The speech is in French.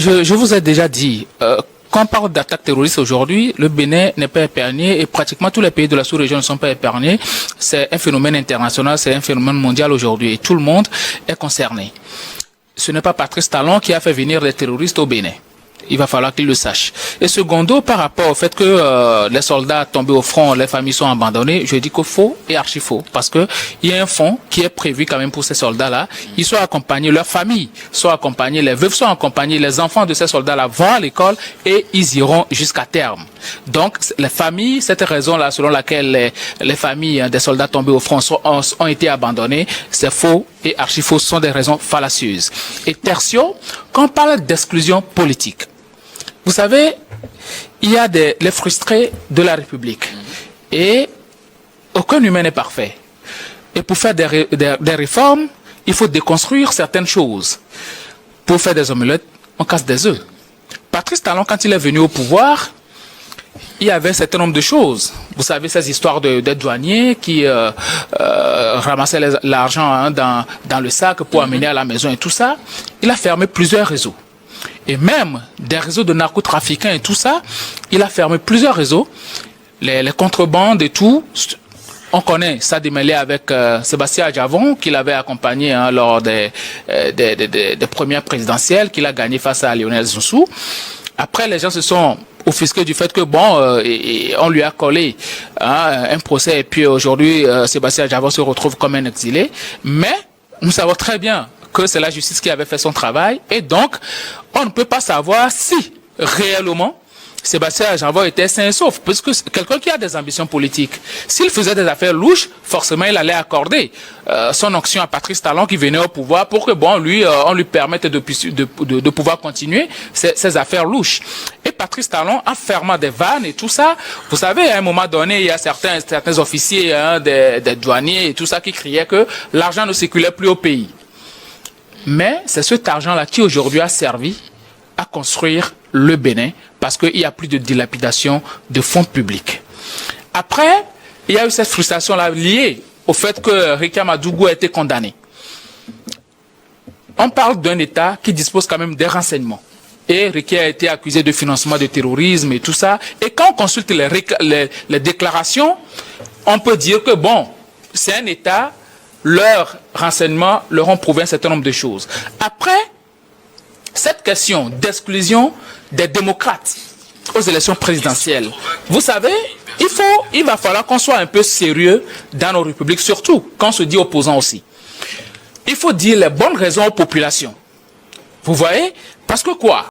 je vous ai déjà dit, quand on parle d'attaque terroriste aujourd'hui, le Bénin n'est pas épargné et pratiquement tous les pays de la sous-région ne sont pas épargnés. C'est un phénomène international, c'est un phénomène mondial aujourd'hui et tout le monde est concerné. Ce n'est pas Patrice Talon qui a fait venir les terroristes au Bénin. Il va falloir qu'il le sache. Et secondo, par rapport au fait que les soldats tombés au front, les familles sont abandonnées, je dis que faux et archi faux. Parce que il y a un fonds qui est prévu quand même pour ces soldats-là. Ils sont accompagnés, leurs familles sont accompagnées, les veuves sont accompagnées, les enfants de ces soldats-là vont à l'école et ils iront jusqu'à terme. Donc, les familles, cette raison-là selon laquelle les familles des soldats tombés au front ont été abandonnées, c'est faux et archi faux, ce sont des raisons fallacieuses. Et tertio, quand on parle d'exclusion politique, vous savez, il y a les frustrés de la République. Et aucun humain n'est parfait. Et pour faire des réformes, il faut déconstruire certaines choses. Pour faire des omelettes, on casse des œufs. Patrice Talon, quand il est venu au pouvoir, il y avait un certain nombre de choses. Vous savez, ces histoires des douaniers qui ramassaient l'argent dans le sac pour amener à la maison et tout ça. Il a fermé plusieurs réseaux. Et même des réseaux de narcotrafiquants et tout ça, il a fermé plusieurs réseaux. Les contrebandes et tout, on connaît ça démêlé avec Sébastien Adjavon, qu'il avait accompagné lors des premières présidentielles, qu'il a gagné face à Lionel Zoussou. Après, les gens se sont offusqués du fait que, bon, on lui a collé un procès et puis aujourd'hui, Sébastien Adjavon se retrouve comme un exilé. Mais nous savons très bien que c'est la justice qui avait fait son travail et donc on ne peut pas savoir si réellement Sébastien Adjavon était sain et sauf, puisque quelqu'un qui a des ambitions politiques, s'il faisait des affaires louches, forcément il allait accorder son onction à Patrice Talon qui venait au pouvoir pour que bon lui on lui permette de pouvoir continuer ses affaires louches. Et Patrice Talon, en fermant des vannes et tout ça, vous savez, à un moment donné, il y a certains officiers, des douaniers et tout ça qui criaient que l'argent ne circulait plus au pays. Mais c'est cet argent-là qui aujourd'hui a servi à construire le Bénin parce qu'il n'y a plus de dilapidation de fonds publics. Après, il y a eu cette frustration-là liée au fait que Rika Madougou a été condamné. On parle d'un État qui dispose quand même des renseignements. Et Rika a été accusé de financement de terrorisme et tout ça. Et quand on consulte les déclarations, on peut dire que bon, c'est un État, leurs renseignements leur ont prouvé un certain nombre de choses. Après, cette question d'exclusion des démocrates aux élections présidentielles, vous savez, il va falloir qu'on soit un peu sérieux dans nos républiques, surtout quand on se dit opposant aussi. Il faut dire les bonnes raisons aux populations. Vous voyez? Parce que quoi?